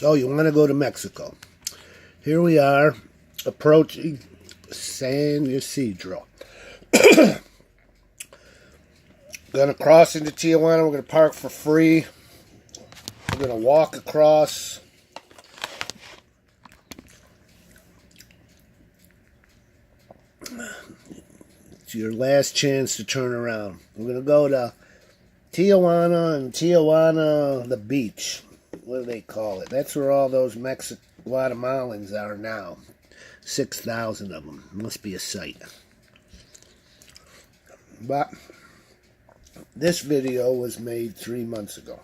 So you want to go to Mexico. Here we are, approaching San Ysidro. Gonna cross into Tijuana. We're gonna park for free. We're gonna walk across. It's your last chance to turn around. We're gonna go to Tijuana and Tijuana, the beach. What do they call it? That's where all those Guatemalans are now. 6,000 of them. Must be a sight. But this video was made 3 months ago.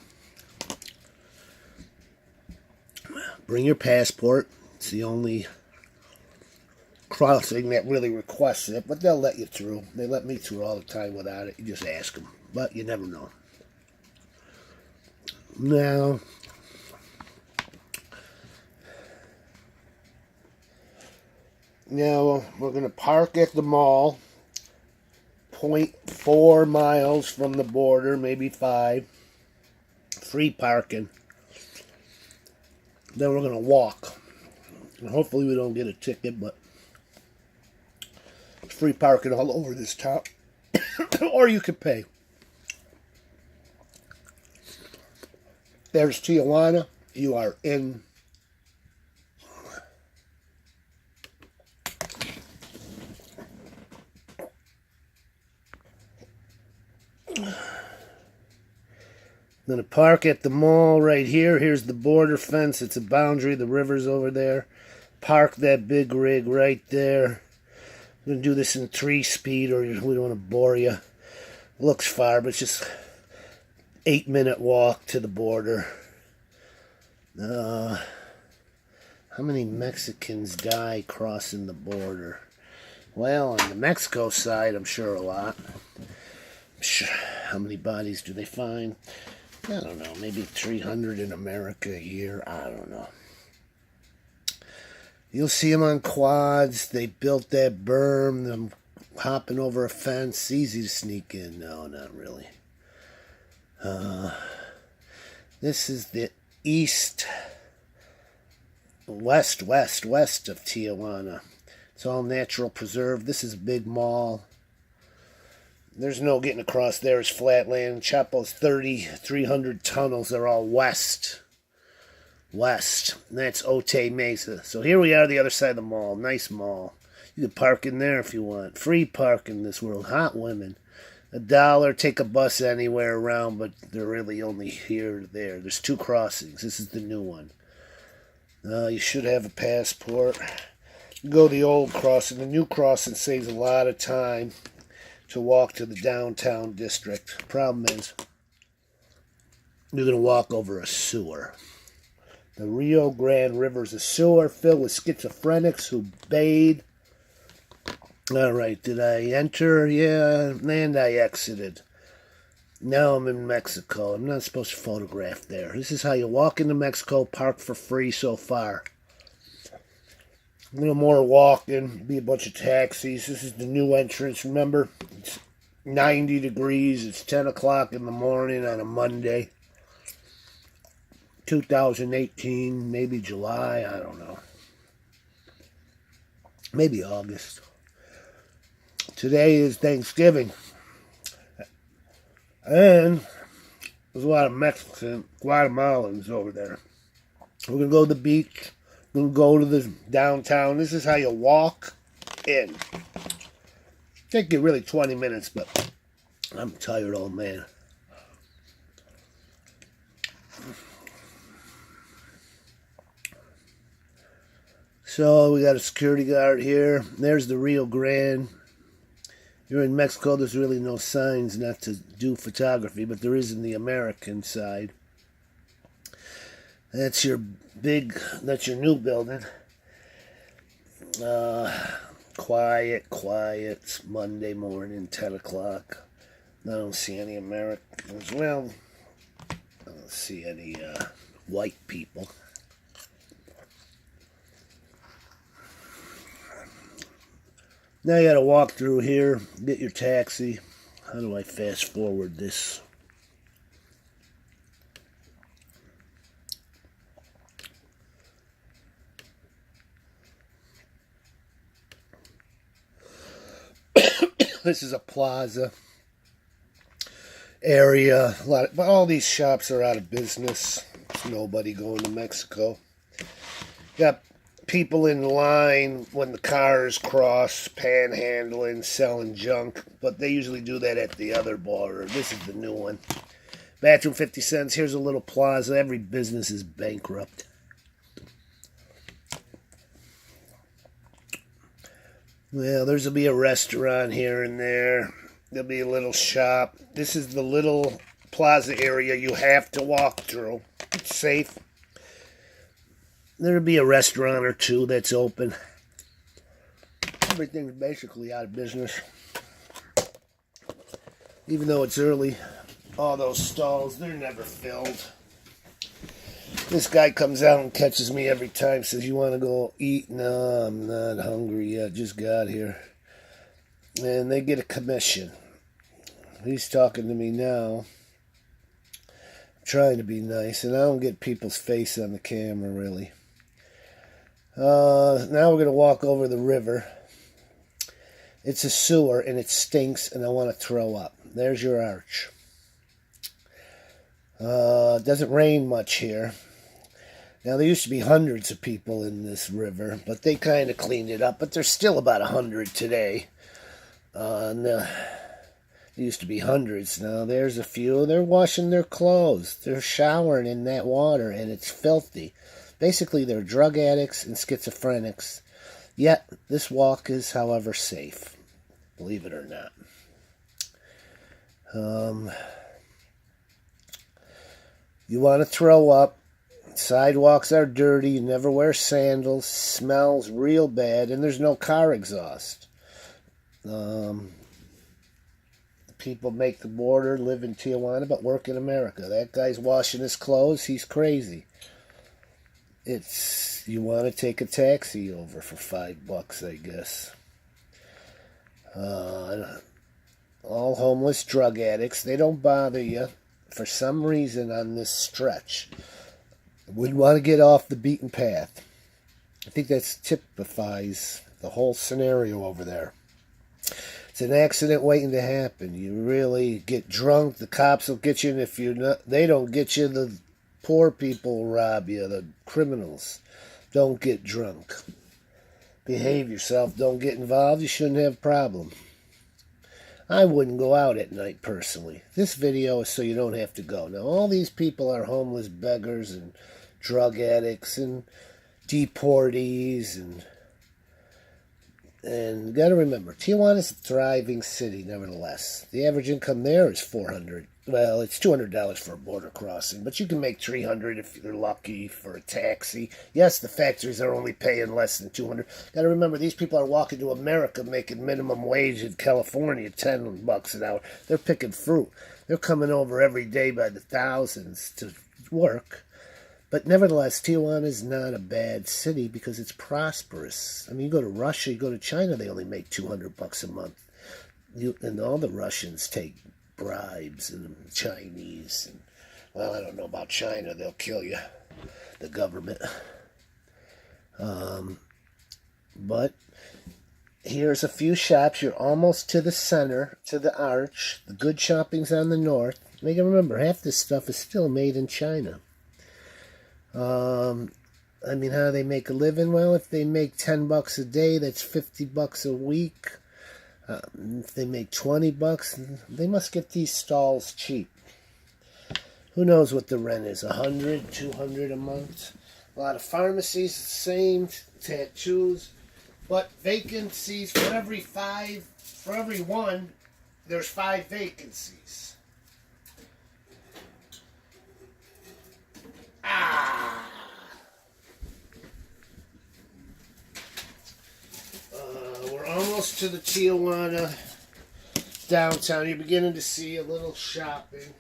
Bring your passport. It's the only crossing that really requests it, but they'll let you through. They let me through all the time without it. You just ask them, but you never know. Now, we're going to park at the mall, 0.4 miles from the border, maybe 5. Free parking. Then we're going to walk. And hopefully we don't get a ticket, but it's free parking all over this town. Or you could pay. There's Tijuana. You are in. I'm going to park at the mall right here. Here's the border fence. It's a boundary. The river's over there. Park that big rig right there. I'm going to do this in 3-speed or we don't want to bore you. Looks far, but it's just 8-minute walk to the border. How many Mexicans die crossing the border? Well, on the Mexico side, I'm sure a lot. How many bodies do they find? I don't know, maybe 300 in America a year. I don't know. You'll see them on quads. They built that berm, them hopping over a fence. Easy to sneak in. No, not really. This is the west of Tijuana. It's all natural preserve. This is a big mall. There's no getting across there. It's flat land. Chapo's 300 tunnels. They're all west. And that's Otay Mesa. So here we are, the other side of the mall. Nice mall. You can park in there if you want. Free park in this world. Hot women. $1. Take a bus anywhere around, but they're really only here or there. There's 2 crossings. This is the new one. You should have a passport. Go the old crossing. The new crossing saves a lot of time to walk to the downtown district. Problem is, you're going to walk over a sewer. The Rio Grande River is a sewer filled with schizophrenics who bathe. Alright, did I enter? Yeah, and I exited. Now I'm in Mexico. I'm not supposed to photograph there. This is how you walk into Mexico, park for free so far. A little more walking, be a bunch of taxis. This is the new entrance, remember? It's 90 degrees. It's 10 o'clock in the morning on a Monday. 2018, maybe July, I don't know. Maybe August. Today is Thanksgiving. And there's a lot of Guatemalans over there. We're going to go to the beach. We'll go to the downtown. This is how you walk in. Take you really 20 minutes, but I'm a tired old man. So we got a security guard here. There's the Rio Grande. You're in Mexico. There's really no signs not to do photography, but there is in the American side. That's your new building. Quiet. It's Monday morning, 10 o'clock. I don't see any Americans. Well, I don't see any white people. Now you gotta walk through here, get your taxi. How do I fast forward this? This is a plaza area. But all these shops are out of business. There's nobody going to Mexico. Got people in line when the cars cross, panhandling, selling junk. But they usually do that at the other border. This is the new one. Bathroom 50 cents. Here's a little plaza. Every business is bankrupt. Well, there'll be a restaurant here and there. There'll be a little shop. This is the little plaza area you have to walk through. It's safe. There'll be a restaurant or two that's open. Everything's basically out of business. Even though it's early, all those stalls, they're never filled. This guy comes out and catches me every time, says, "You want to go eat?" No, I'm not hungry yet, just got here. And they get a commission. He's talking to me now. I'm trying to be nice, and I don't get people's face on the camera, really. Now we're going to walk over the river. It's a sewer, and it stinks, and I want to throw up. There's your arch. It doesn't rain much here. Now, there used to be hundreds of people in this river, but they kind of cleaned it up. But there's still about 100 today. There used to be hundreds. Now, there's a few. They're washing their clothes. They're showering in that water, and it's filthy. Basically, they're drug addicts and schizophrenics. Yet, this walk is, however, safe. Believe it or not. You want to throw up. Sidewalks are dirty. You never wear sandals. Smells real bad. And there's no car exhaust. People make the border, live in Tijuana, but work in America. That guy's washing his clothes. He's crazy. You want to take a taxi over for $5, I guess. All homeless drug addicts. They don't bother you for some reason on this stretch. Wouldn't want to get off the beaten path. I think that typifies the whole scenario over there. It's an accident waiting to happen. You really get drunk, the cops will get you, and if they don't get you, the poor people will rob you, the criminals. Don't get drunk. Behave yourself. Don't get involved. You shouldn't have a problem. I wouldn't go out at night, personally. This video is so you don't have to go. Now, all these people are homeless beggars and drug addicts and deportees. And you got to remember, Tijuana is a thriving city, nevertheless. The average income there is $400. Well, it's $200 for a border crossing, but you can make $300 if you're lucky for a taxi. Yes, the factories are only paying less than $200. Got to remember, these people are walking to America making minimum wage in California, $10 an hour. They're picking fruit. They're coming over every day by the thousands to work. But nevertheless, Tijuana is not a bad city because it's prosperous. I mean, you go to Russia, you go to China, they only make $200 a month. And all the Russians take bribes, and the Chinese. And, well, I don't know about China. They'll kill you, the government. But here's a few shops. You're almost to the center, to the arch. The good shopping's on the north. You gotta remember, half this stuff is still made in China. I mean, how do they make a living? Well, if they make $10 a day, that's $50 a week. If they make $20, they must get these stalls cheap. Who knows what the rent is? $100, $200 a month. A lot of pharmacies, the same. Tattoos, but vacancies for every one, there's 5 vacancies. We're almost to the Tijuana downtown. You're beginning to see a little shopping.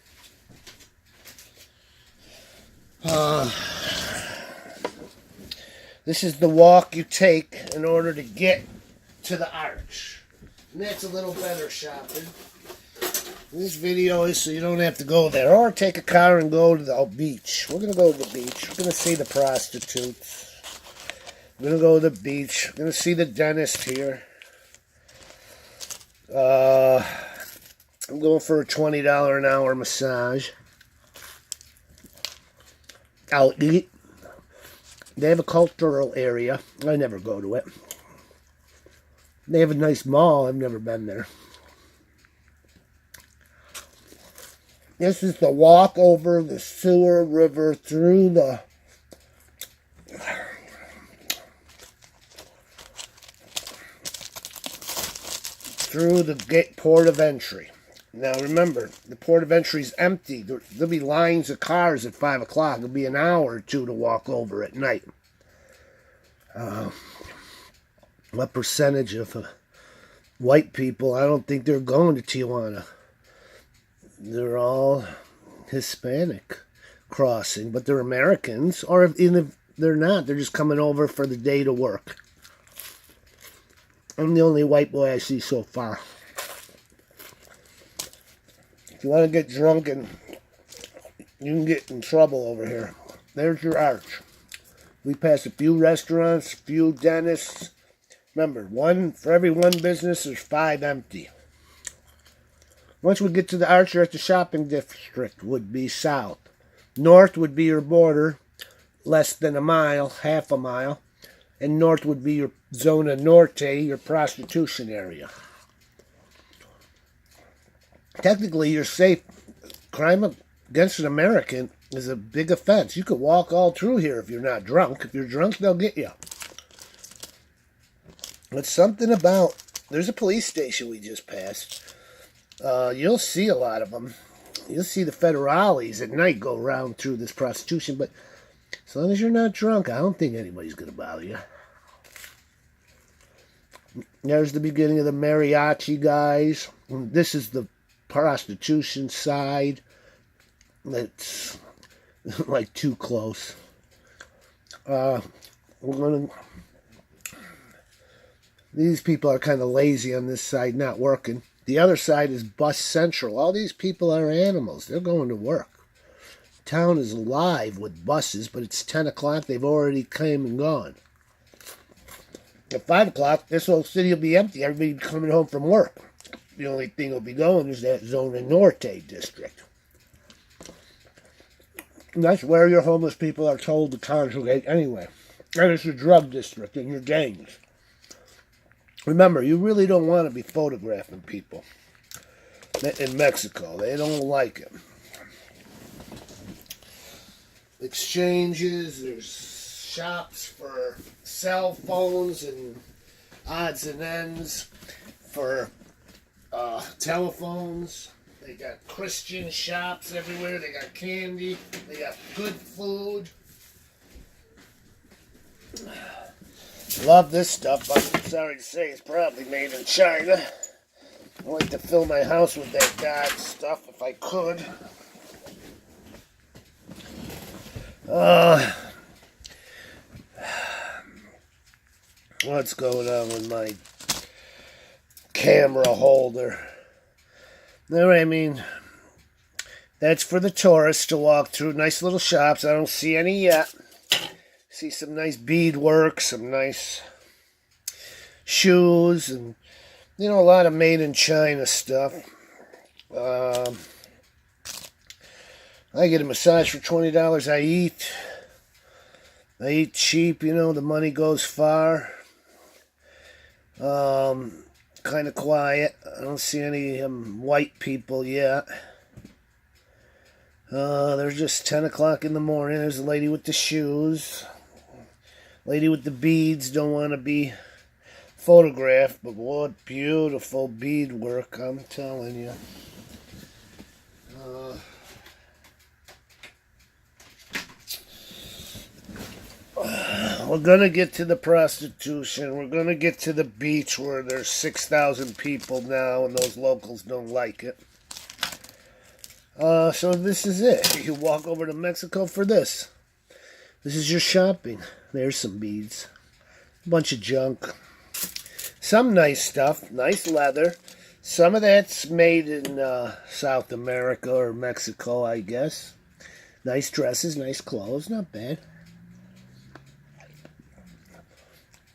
This is the walk you take in order to get to the arch. And that's a little better shopping. This video is so you don't have to go there. Or take a car and go to the beach. We're going to go to the beach. We're going to see the prostitutes. We're going to go to the beach. We're going to see the dentist here. I'm going for a $20 an hour massage. I'll eat. They have a cultural area. I never go to it. They have a nice mall. I've never been there. This is the walk over the sewer river through the gate port of entry. Now remember, the port of entry is empty. There'll be lines of cars at 5 o'clock. It'll be an hour or two to walk over at night. What percentage of white people, I don't think they're going to Tijuana. They're all Hispanic crossing, but they're Americans, or even if they're not, they're just coming over for the day to work. I'm the only white boy I see so far. If you want to get drunk and you can get in trouble over here, there's your arch. We pass a few restaurants, a few dentists. Remember, for every one business, there's 5 empty. Once we get to the arch, you're at the shopping district, would be south. North would be your border, less than a mile, half a mile. And north would be your zona norte, your prostitution area. Technically, you're safe. Crime against an American is a big offense. You could walk all through here if you're not drunk. If you're drunk, they'll get you. But something about... There's a police station we just passed. You'll see a lot of them. You'll see the federales at night go around through this prostitution, but as long as you're not drunk, I don't think anybody's going to bother you. There's the beginning of the mariachi guys. This is the prostitution side. That's like too close. These people are kind of lazy on this side, not working. The other side is bus central. All these people are animals. They're going to work. Town is alive with buses, but it's 10 o'clock. They've already came and gone. At 5 o'clock, this whole city will be empty. Everybody will be coming home from work. The only thing will be going is that Zona Norte district. And that's where your homeless people are told to congregate anyway. And it's a drug district and your gangs. Remember, you really don't want to be photographing people in Mexico. They don't like it. Exchanges, there's shops for cell phones and odds and ends for telephones. They got Christian shops everywhere. They got candy. They got good food. Love this stuff, but I'm sorry to say it's probably made in China. I'd like to fill my house with that God stuff if I could. What's going on with my camera holder? No, I mean, that's for the tourists to walk through. Nice little shops. I don't see any yet. See some nice beadwork, some nice shoes, and, you know, a lot of made in China stuff. I get a massage for $20. I eat cheap, you know, the money goes far. Kind of quiet. I don't see any white people yet. They're just 10 o'clock in the morning. There's a lady with the shoes. Lady with the beads, don't want to be photographed, but what beautiful beadwork, I'm telling you. We're going to get to the prostitution. We're going to get to the beach where there's 6,000 people now and those locals don't like it. So this is it. You walk over to Mexico for this. This is your shopping. There's some beads. A bunch of junk. Some nice stuff. Nice leather. Some of that's made in South America or Mexico, I guess. Nice dresses, nice clothes. Not bad.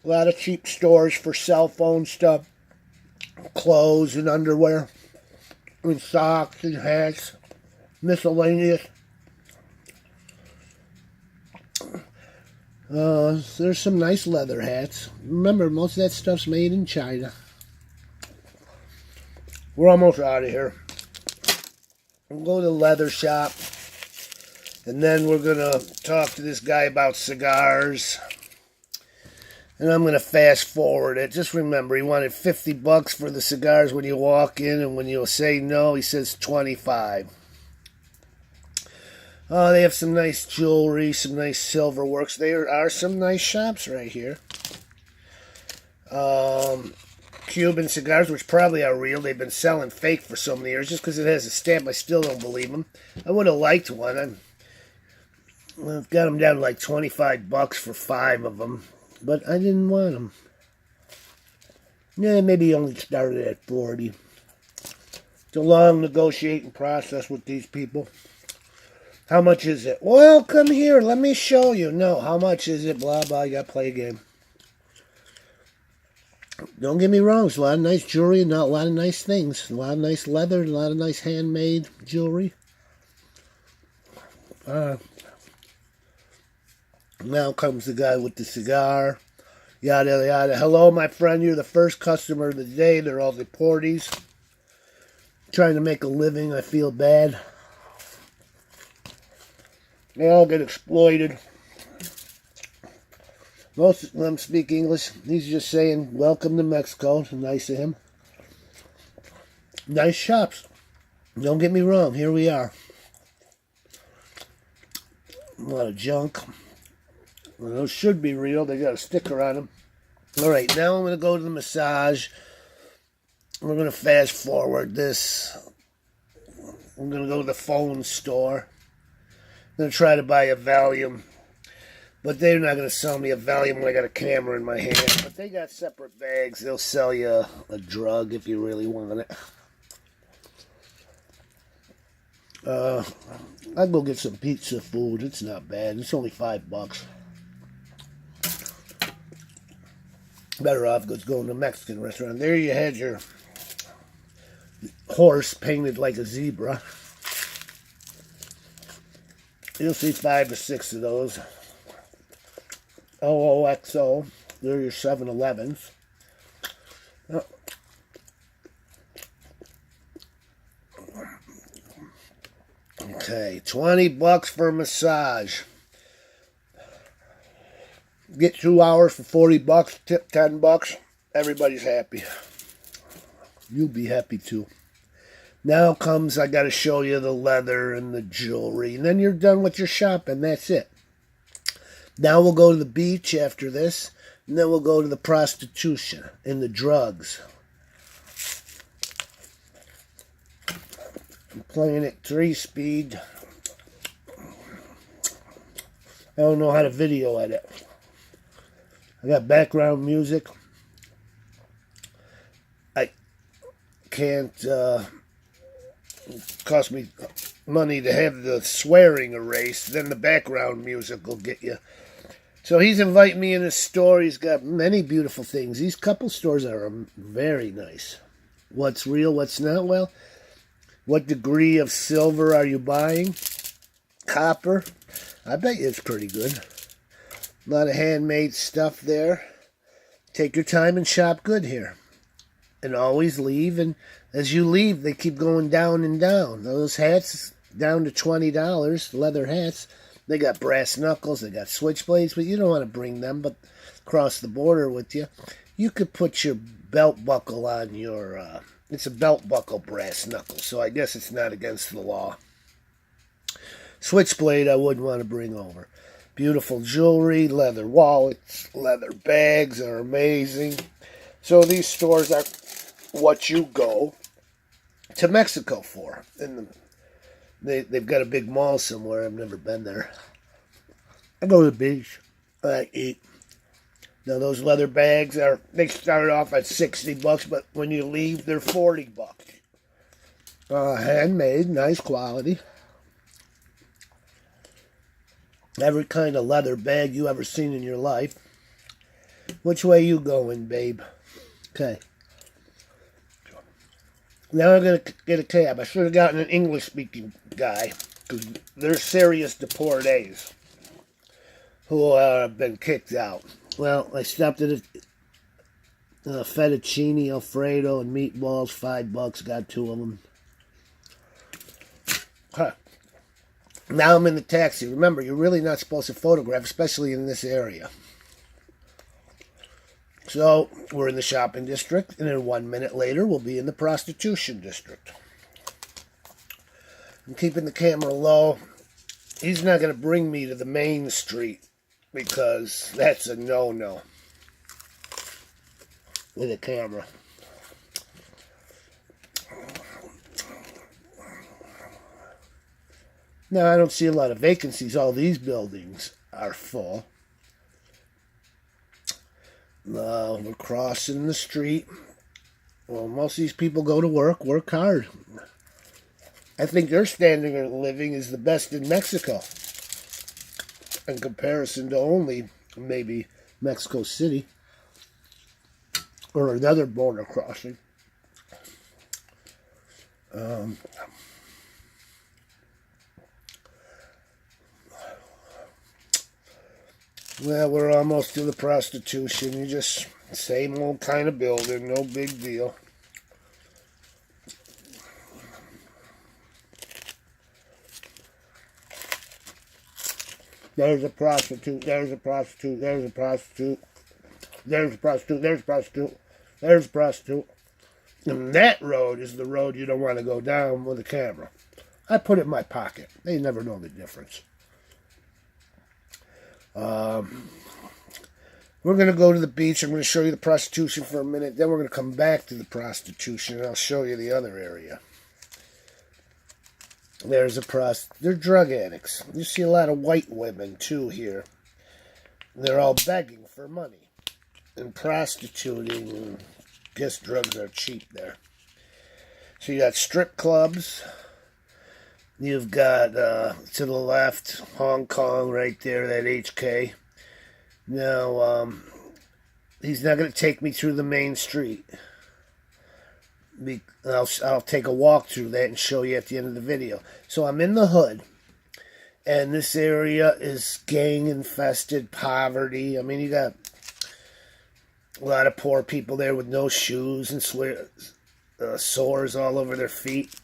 A lot of cheap stores for cell phone stuff. clothes and underwear, and socks and hats, miscellaneous. There's some nice leather hats. Remember, most of that stuff's made in China. We're almost out of here. We'll go to the leather shop. And then we're going to talk to this guy about cigars. And I'm going to fast forward it. Just remember, he wanted $50 for the cigars when you walk in. And when you say no, he says 25. They have some nice jewelry, some nice silver works. There are some nice shops right here. Cuban cigars, which probably are real. They've been selling fake for so many years. Just because it has a stamp, I still don't believe them. I would have liked one. I've got them down to like $25 for 5 of them. But I didn't want them. Yeah, maybe he only started at 40. It's a long negotiating process with these people. How much is it? Well, come here. Let me show you. No, how much is it? Blah, blah. You got to play a game. Don't get me wrong. There's a lot of nice jewelry and a lot of nice things. A lot of nice leather, a lot of nice handmade jewelry. Now comes the guy with the cigar. Yada, yada. Hello, my friend. You're the first customer of the day. They're all deportees. Trying to make a living. I feel bad. They all get exploited. Most of them speak English. He's just saying, welcome to Mexico. Nice of him. Nice shops. Don't get me wrong. Here we are. A lot of junk. Well, those should be real. They got a sticker on them. All right, now I'm going to go to the massage. We're going to fast forward this. I'm going to go to the phone store. I'm going to try to buy a Valium. But they're not going to sell me a Valium when I got a camera in my hand. But they got separate bags. They'll sell you a drug if you really want it. I'll go get some pizza food. It's not bad. It's only $5. Better off going to a Mexican restaurant. There you had your horse painted like a zebra. You'll see 5 or 6 of those. OOXO. They're your 7-Elevens. Okay, $20 for a massage. Get 2 hours for $40, tip $10. Everybody's happy. You'll be happy too. Now comes, I got to show you the leather and the jewelry. And then you're done with your shopping. That's it. Now we'll go to the beach after this. And then we'll go to the prostitution and the drugs. I'm playing it 3-speed. I don't know how to video edit. I got background music. I can't, cost me money to have the swearing erased. Then the background music will get you. So he's inviting me in his store. He's got many beautiful things. These couple stores are very nice. What's real, what's not? Well, what degree of silver are you buying? Copper? I bet you it's pretty good. A lot of handmade stuff there. Take your time and shop good here. And always leave. And as you leave, they keep going down and down. Those hats, down to $20, leather hats. They got brass knuckles. They got switchblades. But you don't want to bring them but across the border with you. You could put your belt buckle on your... it's a belt buckle brass knuckle. So I guess it's not against the law. Switchblade I wouldn't want to bring over. Beautiful jewelry, leather wallets, leather bags are amazing. So these stores are what you go to Mexico for. And they've got a big mall somewhere. I've never been there. I go to the beach. I eat. Now those leather bags they start off at $60, but when you leave, they're $40. Handmade, nice quality. Every kind of leather bag you ever seen in your life. Which way you going, babe? Okay. Now I'm going to get a cab. I should have gotten an English-speaking guy, because they're serious deportees who have been kicked out. Well, I stopped at a fettuccine Alfredo and meatballs, $5, got 2 of them. Huh. Now I'm in the taxi. Remember, you're really not supposed to photograph, especially in this area. So, we're in the shopping district, and then 1 minute later, we'll be in the prostitution district. I'm keeping the camera low. He's not going to bring me to the main street, because that's a no-no with a camera. Now, I don't see a lot of vacancies. All these buildings are full. We're crossing the street. Well, most of these people go to work hard. I think their standard of living is the best in Mexico, in comparison to only maybe Mexico City or another border crossing. Well, we're almost to the prostitution. You just same old kind of building, no big deal. There's a prostitute, there's a prostitute, there's a prostitute, there's a prostitute, there's a prostitute, there's a prostitute. And that road is the road you don't want to go down with a camera. I put it in my pocket. They never know the difference. We're going to go to the beach. I'm going to show you the prostitution for a minute. Then we're going to come back to the prostitution, and I'll show you the other area. There's a they're drug addicts. You see a lot of white women, too, here. They're all begging for money and prostituting. I guess drugs are cheap there. So you got strip clubs. You've got, to the left, Hong Kong right there, that HK. Now, he's not going to take me through the main street. I'll take a walk through that and show you at the end of the video. So I'm in the hood, and this area is gang-infested, poverty. I mean, you got a lot of poor people there with no shoes and sores all over their feet.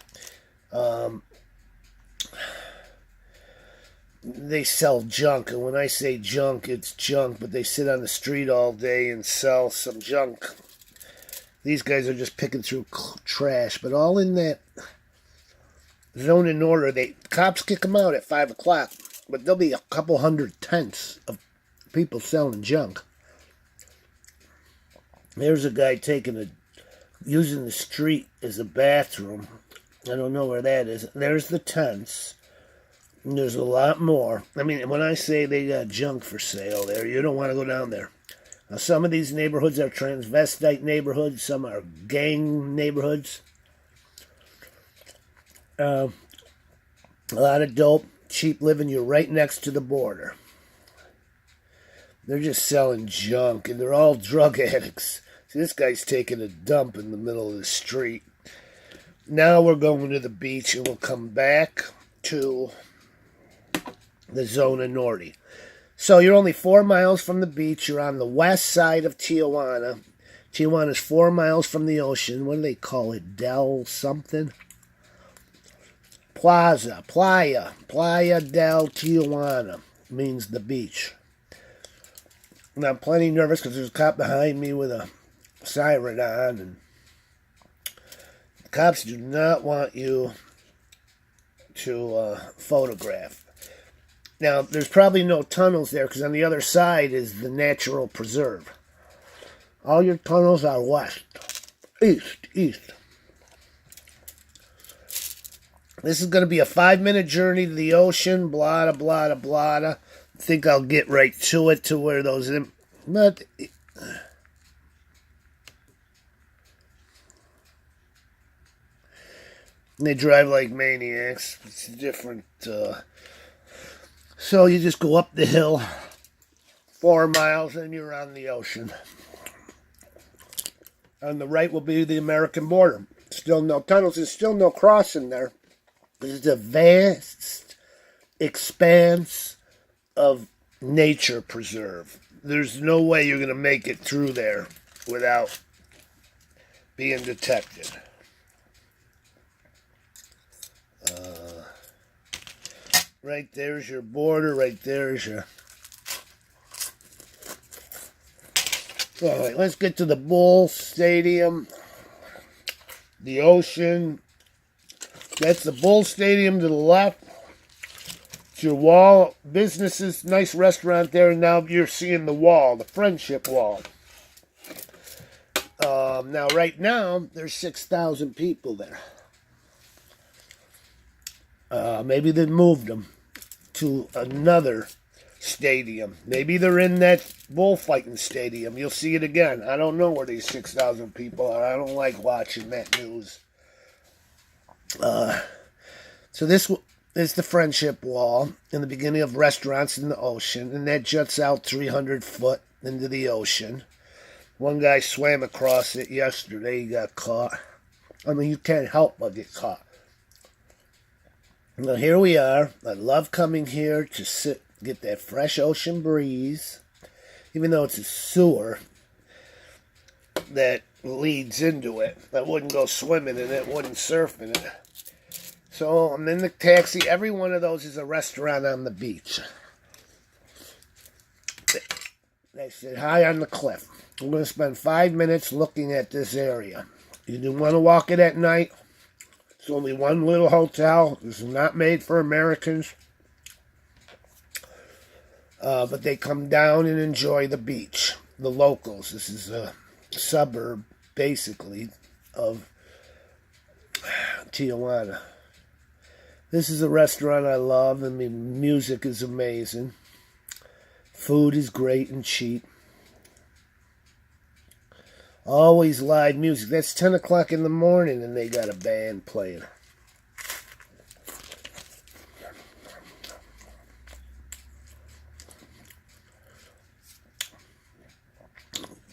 They sell junk, and when I say junk, it's junk, but they sit on the street all day and sell some junk. These guys are just picking through trash, but all in that zone and order. Cops kick them out at 5 o'clock, but there'll be a couple hundred tents of people selling junk. There's a guy using the street as a bathroom. I don't know where that is. There's the tents. And there's a lot more. I mean, when I say they got junk for sale there, you don't want to go down there. Now, some of these neighborhoods are transvestite neighborhoods. Some are gang neighborhoods. A lot of dope, cheap living. You're right next to the border. They're just selling junk, and they're all drug addicts. See, this guy's taking a dump in the middle of the street. Now we're going to the beach, and we'll come back to the Zona Norte. So you're only 4 miles from the beach. You're on the west side of Tijuana. Tijuana's 4 miles from the ocean. What do they call it? Del something? Playa del Tijuana means the beach. And I'm plenty nervous because there's a cop behind me with a siren on, and the cops do not want you to photograph. Now, there's probably no tunnels there because on the other side is the natural preserve. All your tunnels are west, east. This is going to be a 5-minute journey to the ocean, blah, blah, blah. I think I'll get right to it to where those... But... They drive like maniacs. It's different. So you just go up the hill 4 miles and you're on the ocean. On the right will be the American border. Still no tunnels. There's still no crossing there. This is a vast expanse of nature preserve. There's no way you're going to make it through there without being detected. Right there's your border. Right there's your... All right, let's get to the Bull Stadium. The ocean. That's the Bull Stadium to the left. It's your wall. Businesses, nice restaurant there. And now you're seeing the wall, the Friendship Wall. Now, right now, there's 6,000 people there. Maybe they moved them to another stadium. Maybe they're in that bullfighting stadium. You'll see it again. I don't know where these 6,000 people are. I don't like watching that news. So this is the Friendship Wall in the beginning of restaurants in the ocean, and that juts out 300 foot into the ocean. One guy swam across it yesterday. He got caught. I mean, you can't help but get caught. Now, here we are. I love coming here to sit, get that fresh ocean breeze, even though it's a sewer that leads into it. I wouldn't go swimming in it, wouldn't surf in it. So I'm in the taxi. Every one of those is a restaurant on the beach. They sit high on the cliff. I'm going to spend 5 minutes looking at this area. You do want to walk it at night. It's only one little hotel. This is not made for Americans. But they come down and enjoy the beach. The locals. This is a suburb, basically, of Tijuana. This is a restaurant I love. I mean, music is amazing. Food is great and cheap. Always live music. That's 10 o'clock in the morning and they got a band playing.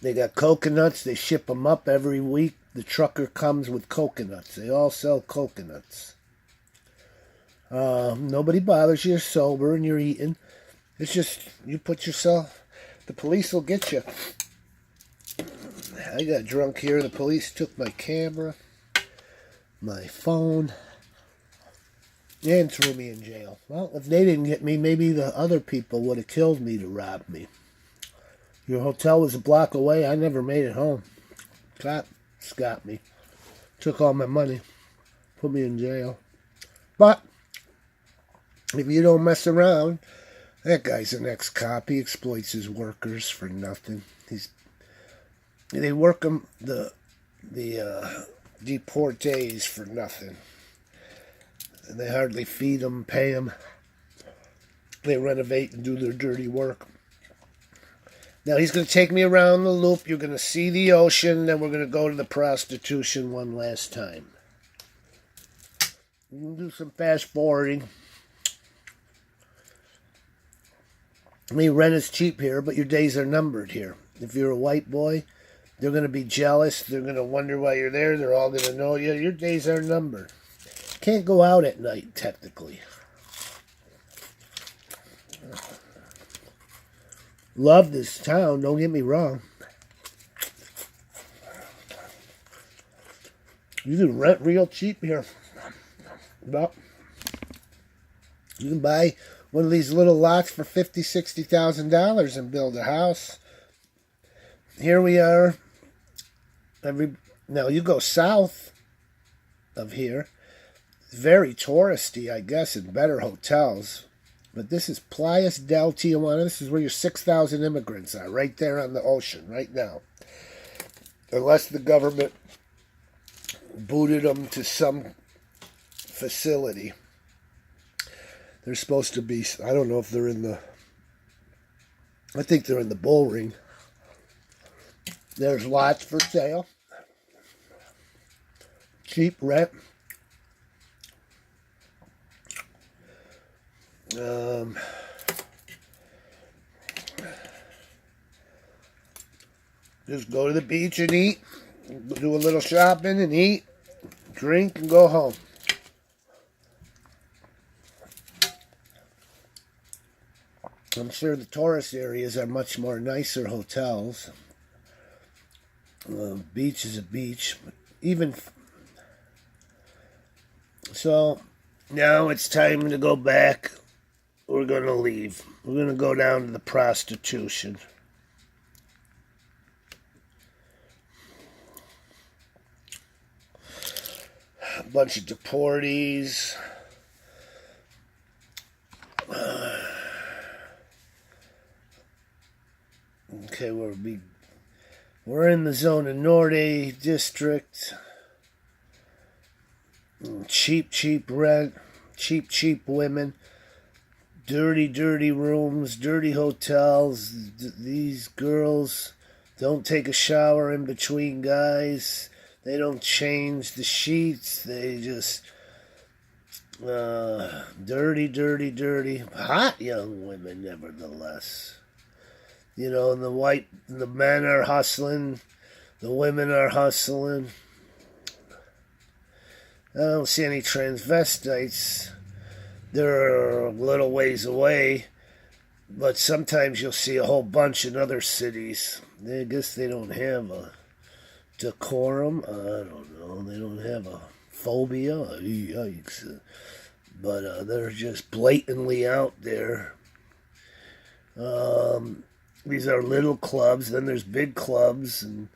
They got coconuts. They ship them up every week. The trucker comes with coconuts. They all sell coconuts. Nobody bothers you. You're sober and you're eating. It's just, you put yourself... The police will get you. I got drunk here. The police took my camera, my phone, and threw me in jail. Well, if they didn't get me, maybe the other people would have killed me to rob me. Your hotel was a block away. I never made it home. Cops got me. Took all my money. Put me in jail. But if you don't mess around, that guy's an ex-cop. He exploits his workers for nothing. They work them, the deportees, for nothing. And they hardly feed them, pay them. They renovate and do their dirty work. Now he's going to take me around the loop. You're going to see the ocean. Then we're going to go to the prostitution one last time. You can do some fast forwarding. I mean, rent is cheap here, but your days are numbered here. If you're a white boy, they're going to be jealous. They're going to wonder why you're there. They're all going to know you. Your days are numbered. Can't go out at night, technically. Love this town, don't get me wrong. You can rent real cheap here. Well, you can buy one of these little lots for $50,000, $60,000 and build a house. Here we are. Now you go south of here. Very touristy, I guess, and better hotels. But this is Playas del Tijuana. This is where your 6,000 immigrants are, right there on the ocean, right now. Unless the government booted them to some facility. They're supposed to be, I don't know if they're in the, I think they're in the bull ring. There's lots for sale. Cheap rent. Just go to the beach and eat. Do a little shopping and eat. drink, and go home. I'm sure the tourist areas are much more nicer hotels. Beach is a beach. Even so, now it's time to go back. We're going to leave. We're going to go down to the prostitution. A bunch of deportees. Okay, we're in the Zona Norte district. Cheap rent. Cheap women. Dirty rooms. Dirty hotels. These girls don't take a shower in between guys. They don't change the sheets. They just... dirty. Hot young women, nevertheless. You know, and the men are hustling, the women are hustling. I don't see any transvestites. They're a little ways away, but sometimes you'll see a whole bunch in other cities. I guess they don't have a decorum. I don't know. They don't have a phobia. Yikes. But they're just blatantly out there. These are little clubs, then there's big clubs, and,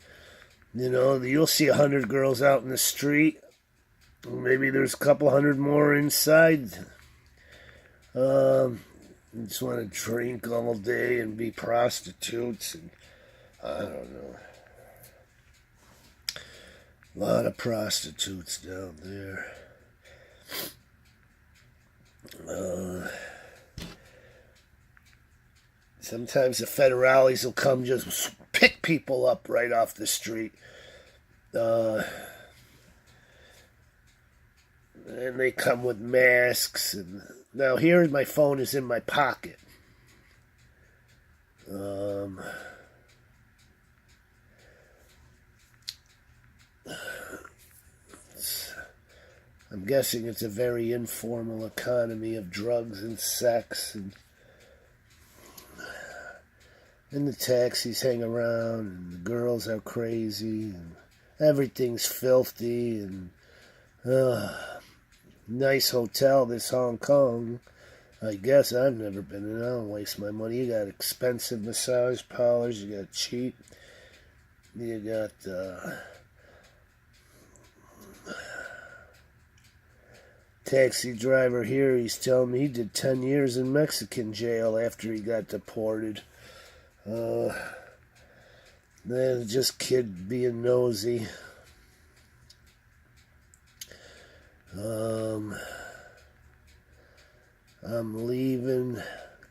you know, you'll see 100 girls out in the street. Maybe there's a couple hundred more inside. Just want to drink all day and be prostitutes, and I don't know. A lot of prostitutes down there. Sometimes the federales will come just pick people up right off the street. And they come with masks. And now here my phone is in my pocket. I'm guessing it's a very informal economy of drugs and sex, and the taxis hang around, and the girls are crazy, and everything's filthy, and nice hotel, this Hong Kong. I guess I've never been in. I don't waste my money. You got expensive massage parlors, you got cheap, you got taxi driver here, he's telling me he did 10 years in Mexican jail after he got deported. Just kid being nosy. I'm leaving,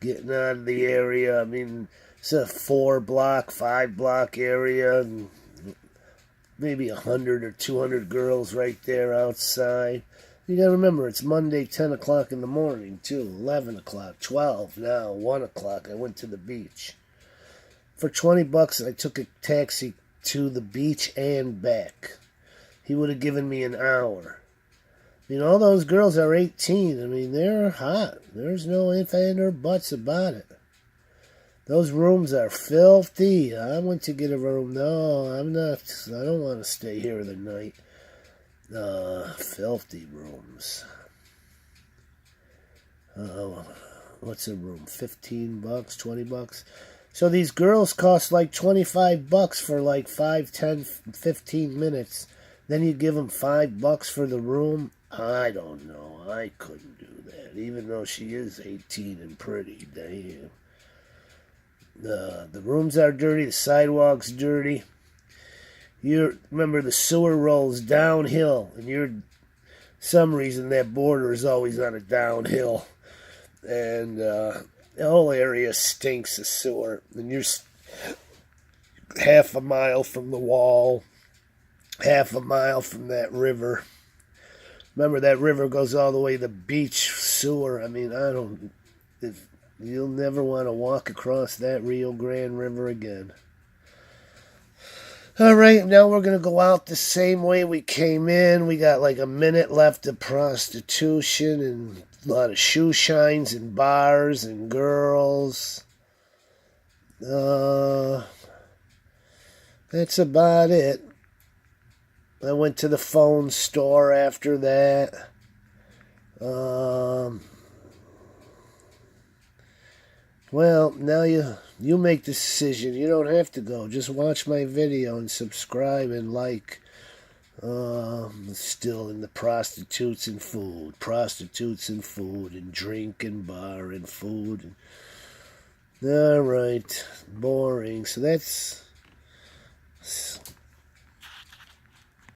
getting out of the area. I mean, it's a 4-block, 5-block area, and maybe 100 or 200 girls right there outside. You gotta remember, it's Monday, 10 o'clock in the morning, too. 11 o'clock, 12, now 1 o'clock. I went to the beach. For $20, I took a taxi to the beach and back. He would have given me an hour. I mean, all those girls are 18. I mean, they're hot. There's no ifs, ands, or buts about it. Those rooms are filthy. I went to get a room. No, I'm not. I don't want to stay here the night. Filthy rooms. What's a room? $15, $20? So these girls cost like $25 for like 5, 10, 15 minutes. Then you give them $5 for the room. I don't know. I couldn't do that, even though she is 18 and pretty. Damn. The rooms are dirty. The sidewalk's dirty. Remember, the sewer rolls downhill, and some reason that border is always on a downhill, and the whole area stinks of sewer, and you're half a mile from the wall, half a mile from that river. Remember, that river goes all the way to the beach sewer. I mean, you'll never want to walk across that Rio Grande River again. Alright, now we're going to go out the same way we came in. We got like a minute left of prostitution and a lot of shoe shines and bars and girls. That's about it. I went to the phone store after that. Well, now you make the decision. You don't have to go. Just watch my video and subscribe and like. Still in the prostitutes and food. Prostitutes and food and drink and bar and food. Alright. Boring. So that's